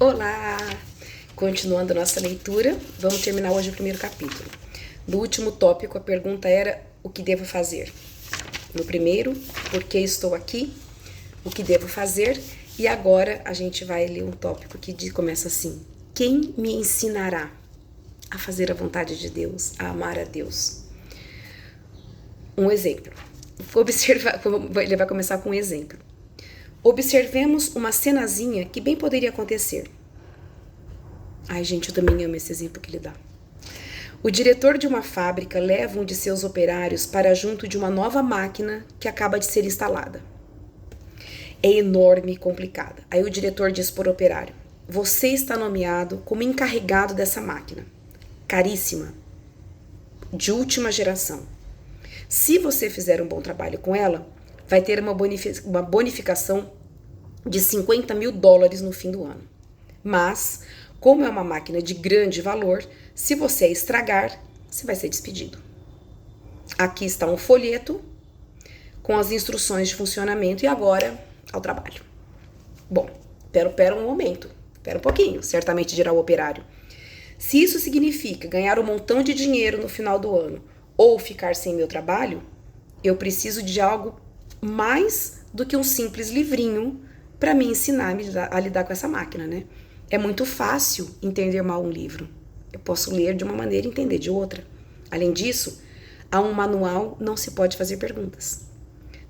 Olá! Continuando a nossa leitura, vamos terminar hoje o primeiro capítulo. No último tópico, a pergunta era: o que devo fazer? No primeiro, por que estou aqui? O que devo fazer? E agora a gente vai ler um tópico que começa assim: quem me ensinará a fazer a vontade de Deus, a amar a Deus? Um exemplo. Ele vai começar com um exemplo. Observemos uma cenazinha que bem poderia acontecer. Ai, gente, eu também amo esse exemplo que ele dá. O diretor de uma fábrica leva um de seus operários para junto de uma nova máquina que acaba de ser instalada. É enorme e complicada. Aí o diretor diz para o operário: você está nomeado como encarregado dessa máquina. Caríssima. De última geração. Se você fizer um bom trabalho com ela, vai ter uma bonificação de $50 mil no fim do ano. Mas, como é uma máquina de grande valor, se você a estragar, você vai ser despedido. Aqui está um folheto com as instruções de funcionamento e agora ao trabalho. Bom, pera um momento, pera um pouquinho, certamente dirá o operário. Se isso significa ganhar um montão de dinheiro no final do ano ou ficar sem meu trabalho, eu preciso de algo mais do que um simples livrinho para me ensinar a lidar com essa máquina, né? É muito fácil entender mal um livro. Eu posso ler de uma maneira e entender de outra. Além disso, a um manual não se pode fazer perguntas.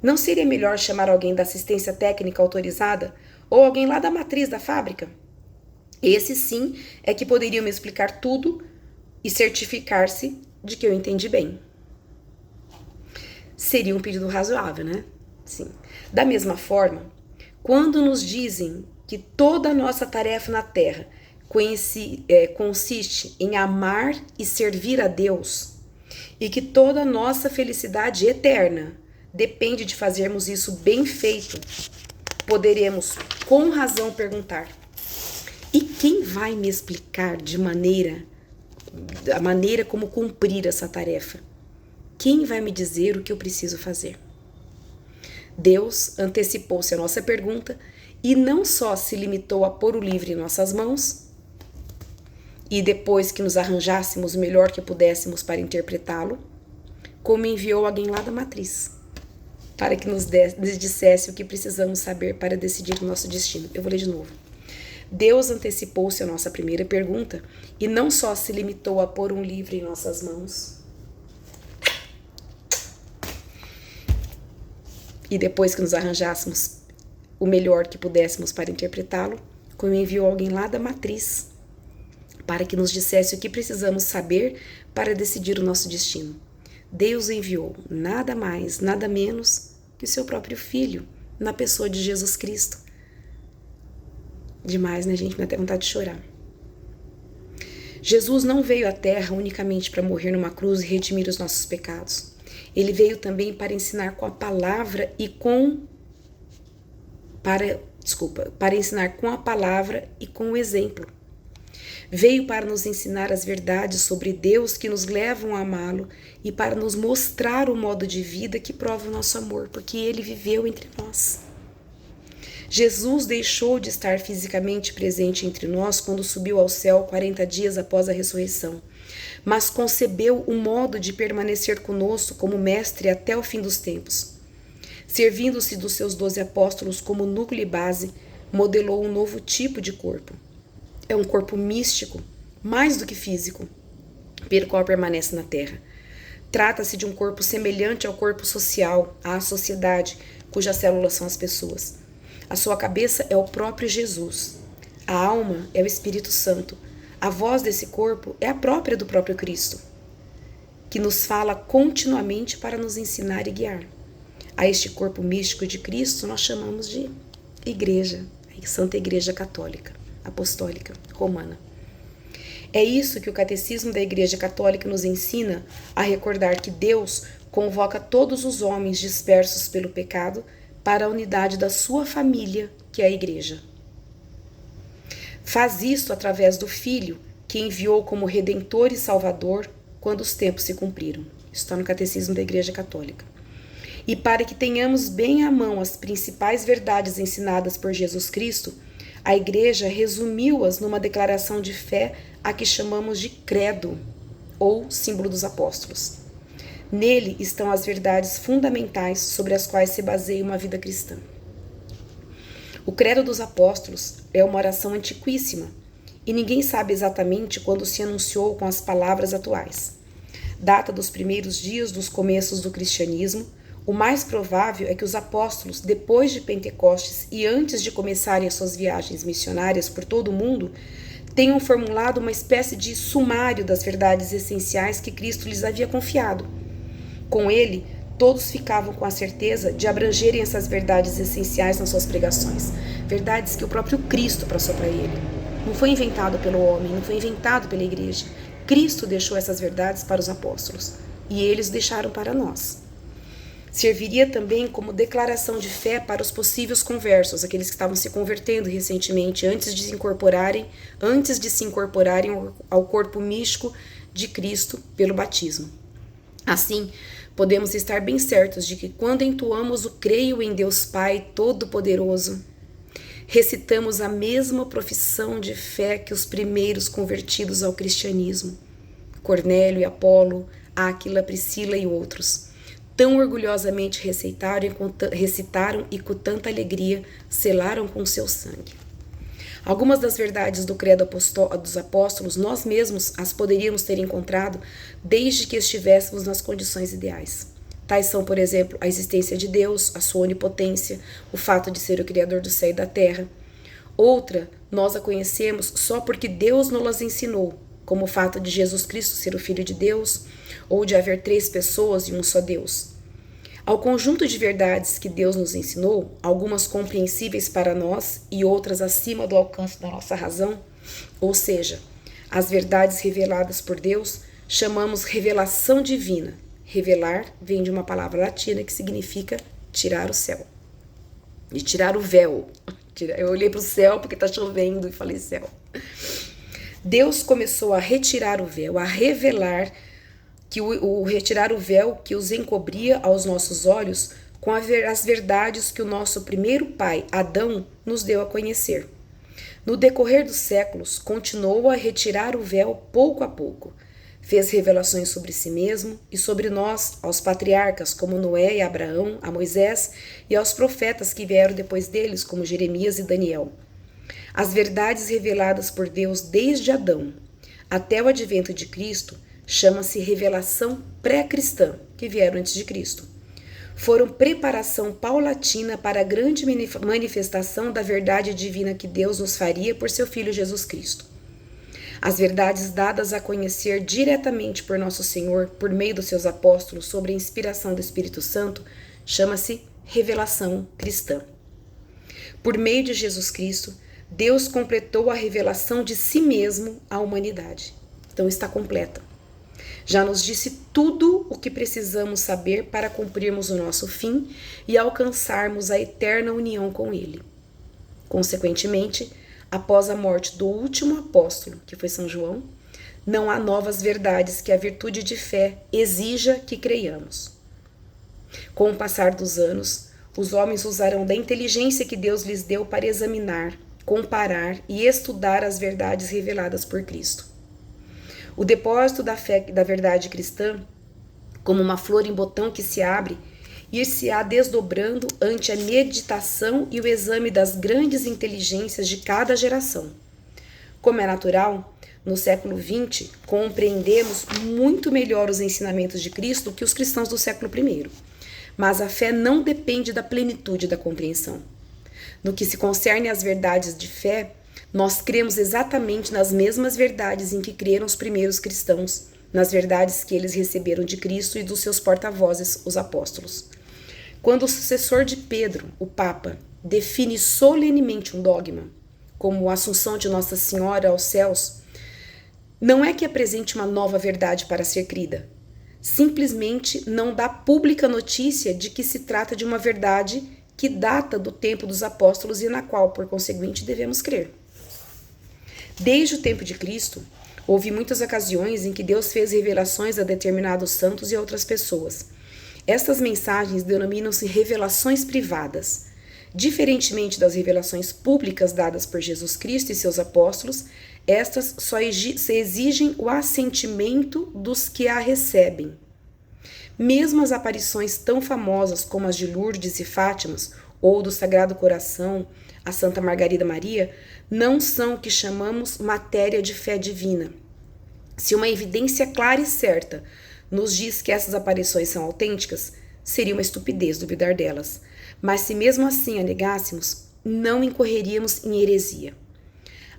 Não seria melhor chamar alguém da assistência técnica autorizada ou alguém lá da matriz da fábrica? Esse sim é que poderiam me explicar tudo e certificar-se de que eu entendi bem. Seria um pedido razoável, né? Sim. Da mesma forma, quando nos dizem que toda a nossa tarefa na Terra consiste em amar e servir a Deus, e que toda a nossa felicidade eterna depende de fazermos isso bem feito, poderemos com razão perguntar: e quem vai me explicar a maneira como cumprir essa tarefa? Quem vai me dizer o que eu preciso fazer? Deus antecipou-se à nossa pergunta e não só se limitou a pôr o livro em nossas mãos e depois que nos arranjássemos o melhor que pudéssemos para interpretá-lo, como enviou alguém lá da matriz para que nos dissesse o que precisamos saber para decidir o nosso destino. Eu vou ler de novo. Deus antecipou-se à nossa primeira pergunta e não só se limitou a pôr um livro em nossas mãos e depois que nos arranjássemos o melhor que pudéssemos para interpretá-lo, como enviou alguém lá da matriz para que nos dissesse o que precisamos saber para decidir o nosso destino. Deus enviou nada mais, nada menos que o seu próprio Filho, na pessoa de Jesus Cristo. Demais, né, gente? Me dá até vontade de chorar. Jesus não veio à Terra unicamente para morrer numa cruz e redimir os nossos pecados. Ele veio também para ensinar com a palavra e para ensinar com a palavra e com o exemplo. Veio para nos ensinar as verdades sobre Deus que nos levam a amá-lo e para nos mostrar o modo de vida que prova o nosso amor, porque ele viveu entre nós. Jesus deixou de estar fisicamente presente entre nós quando subiu ao céu 40 dias após a ressurreição, mas concebeu um modo de permanecer conosco como mestre até o fim dos tempos. Servindo-se dos seus 12 apóstolos como núcleo e base, modelou um novo tipo de corpo. É um corpo místico, mais do que físico, pelo qual permanece na Terra. Trata-se de um corpo semelhante ao corpo social, à sociedade, cujas células são as pessoas. A sua cabeça é o próprio Jesus. A alma é o Espírito Santo. A voz desse corpo é a própria do próprio Cristo, que nos fala continuamente para nos ensinar e guiar. A este corpo místico de Cristo nós chamamos de Igreja, a Santa Igreja Católica, Apostólica, Romana. É isso que o Catecismo da Igreja Católica nos ensina a recordar que Deus convoca todos os homens dispersos pelo pecado para a unidade da sua família, que é a Igreja. Faz isto através do Filho, que enviou como Redentor e Salvador quando os tempos se cumpriram. Isso está no Catecismo da Igreja Católica. E para que tenhamos bem à mão as principais verdades ensinadas por Jesus Cristo, a Igreja resumiu-as numa declaração de fé a que chamamos de credo, ou símbolo dos apóstolos. Nele estão as verdades fundamentais sobre as quais se baseia uma vida cristã. O credo dos apóstolos é uma oração antiquíssima, e ninguém sabe exatamente quando se anunciou com as palavras atuais. Data dos primeiros dias dos começos do cristianismo. O mais provável é que os apóstolos, depois de Pentecostes e antes de começarem as suas viagens missionárias por todo o mundo, tenham formulado uma espécie de sumário das verdades essenciais que Cristo lhes havia confiado. Com ele, todos ficavam com a certeza de abrangerem essas verdades essenciais nas suas pregações, verdades que o próprio Cristo passou para ele. Não foi inventado pelo homem, não foi inventado pela igreja. Cristo deixou essas verdades para os apóstolos e eles deixaram para nós. Serviria também como declaração de fé para os possíveis conversos, aqueles que estavam se convertendo recentemente, antes de se incorporarem ao corpo místico de Cristo pelo batismo. Assim, podemos estar bem certos de que quando entoamos o creio em Deus Pai Todo-Poderoso, recitamos a mesma profissão de fé que os primeiros convertidos ao cristianismo, Cornélio e Apolo, Áquila, Priscila e outros, tão orgulhosamente recitaram e com tanta alegria selaram com seu sangue. Algumas das verdades do credo dos apóstolos nós mesmos as poderíamos ter encontrado desde que estivéssemos nas condições ideais. Tais são, por exemplo, a existência de Deus, a sua onipotência, o fato de ser o Criador do céu e da terra. Outra, nós a conhecemos só porque Deus nos as ensinou, como o fato de Jesus Cristo ser o Filho de Deus, ou de haver 3 pessoas e um só Deus. Ao conjunto de verdades que Deus nos ensinou, algumas compreensíveis para nós e outras acima do alcance da nossa razão, ou seja, as verdades reveladas por Deus, chamamos revelação divina. Revelar vem de uma palavra latina que significa tirar o céu. E tirar o véu. Eu olhei para o céu porque está chovendo e falei céu. Deus começou a retirar o véu, a revelar retirar o véu que os encobria aos nossos olhos com as verdades que o nosso primeiro pai, Adão, nos deu a conhecer. No decorrer dos séculos, continuou a retirar o véu pouco a pouco. Fez revelações sobre si mesmo e sobre nós, aos patriarcas como Noé e Abraão, a Moisés e aos profetas que vieram depois deles, como Jeremias e Daniel. As verdades reveladas por Deus desde Adão até o advento de Cristo chama-se revelação pré-cristã, que vieram antes de Cristo. Foram preparação paulatina para a grande manifestação da verdade divina que Deus nos faria por seu Filho Jesus Cristo. As verdades dadas a conhecer diretamente por nosso Senhor, por meio dos seus apóstolos, sobre a inspiração do Espírito Santo, chama-se revelação cristã. Por meio de Jesus Cristo, Deus completou a revelação de si mesmo à humanidade. Então está completa. Já nos disse tudo o que precisamos saber para cumprirmos o nosso fim e alcançarmos a eterna união com Ele. Consequentemente, após a morte do último apóstolo, que foi São João, não há novas verdades que a virtude de fé exija que creiamos. Com o passar dos anos, os homens usarão da inteligência que Deus lhes deu para examinar, comparar e estudar as verdades reveladas por Cristo. O depósito da fé da verdade cristã, como uma flor em botão que se abre, ir-se-á desdobrando ante a meditação e o exame das grandes inteligências de cada geração. Como é natural, no século XX, compreendemos muito melhor os ensinamentos de Cristo que os cristãos do século I. Mas a fé não depende da plenitude da compreensão. No que se concerne às verdades de fé, nós cremos exatamente nas mesmas verdades em que creram os primeiros cristãos, nas verdades que eles receberam de Cristo e dos seus porta-vozes, os apóstolos. Quando o sucessor de Pedro, o Papa, define solenemente um dogma, como a assunção de Nossa Senhora aos céus, não é que apresente uma nova verdade para ser crida. Simplesmente não dá pública notícia de que se trata de uma verdade que data do tempo dos apóstolos e na qual, por conseguinte, devemos crer. Desde o tempo de Cristo, houve muitas ocasiões em que Deus fez revelações a determinados santos e a outras pessoas. Estas mensagens denominam-se revelações privadas. Diferentemente das revelações públicas dadas por Jesus Cristo e seus apóstolos, estas só exigem o assentimento dos que a recebem. Mesmo as aparições tão famosas como as de Lourdes e Fátimas, ou do Sagrado Coração, a Santa Margarida Maria, não são o que chamamos matéria de fé divina. Se uma evidência clara e certa nos diz que essas aparições são autênticas, seria uma estupidez duvidar delas. Mas se mesmo assim a negássemos, não incorreríamos em heresia.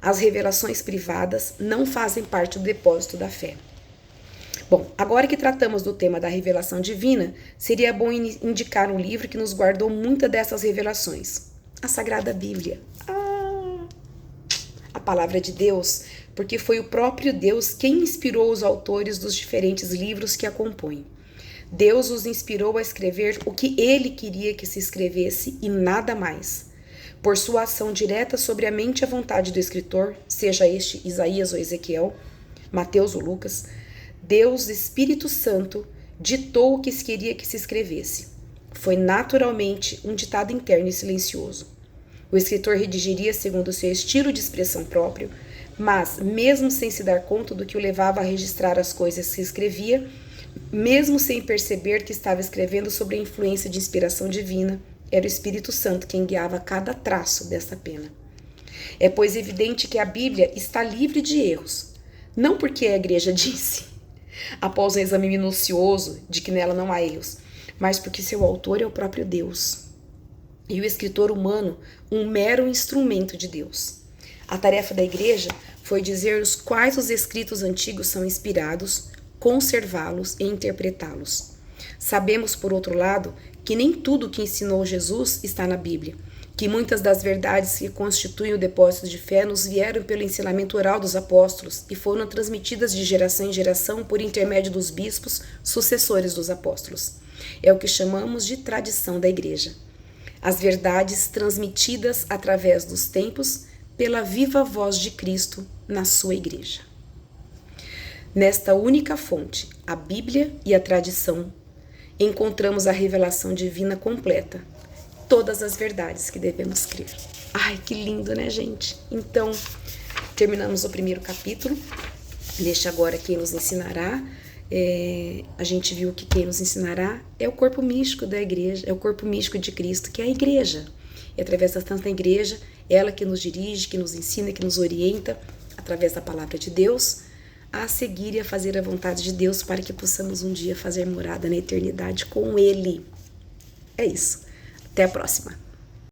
As revelações privadas não fazem parte do depósito da fé. Bom, agora que tratamos do tema da revelação divina, seria bom indicar um livro que nos guardou muitas dessas revelações. A Sagrada Bíblia. A Palavra de Deus, porque foi o próprio Deus quem inspirou os autores dos diferentes livros que a compõem. Deus os inspirou a escrever o que Ele queria que se escrevesse e nada mais. Por sua ação direta sobre a mente e a vontade do escritor, seja este Isaías ou Ezequiel, Mateus ou Lucas, Deus, Espírito Santo, ditou o que queria que se escrevesse. Foi naturalmente um ditado interno e silencioso. O escritor redigiria segundo o seu estilo de expressão próprio, mas, mesmo sem se dar conta do que o levava a registrar as coisas que escrevia, mesmo sem perceber que estava escrevendo sob a influência de inspiração divina, era o Espírito Santo quem guiava cada traço dessa pena. É, pois, evidente que a Bíblia está livre de erros, não porque a Igreja disse, após um exame minucioso de que nela não há erros, mas porque seu autor é o próprio Deus e o escritor humano um mero instrumento de Deus. A tarefa da Igreja foi dizer-nos quais os escritos antigos são inspirados, conservá-los e interpretá-los. Sabemos, por outro lado, que nem tudo o que ensinou Jesus está na Bíblia, que muitas das verdades que constituem o depósito de fé nos vieram pelo ensinamento oral dos apóstolos e foram transmitidas de geração em geração por intermédio dos bispos, sucessores dos apóstolos. É o que chamamos de tradição da Igreja. As verdades transmitidas através dos tempos pela viva voz de Cristo na sua Igreja. Nesta única fonte, a Bíblia e a tradição, encontramos a revelação divina completa, todas as verdades que devemos crer. Ai, que lindo, né, gente? Então, terminamos o primeiro capítulo. Deixa agora quem nos ensinará. A gente viu que quem nos ensinará é o corpo místico da Igreja, é o corpo místico de Cristo, que é a Igreja. E através da Santa Igreja, ela que nos dirige, que nos ensina, que nos orienta, através da Palavra de Deus, a seguir e a fazer a vontade de Deus para que possamos um dia fazer morada na eternidade com Ele. É isso. Até a próxima.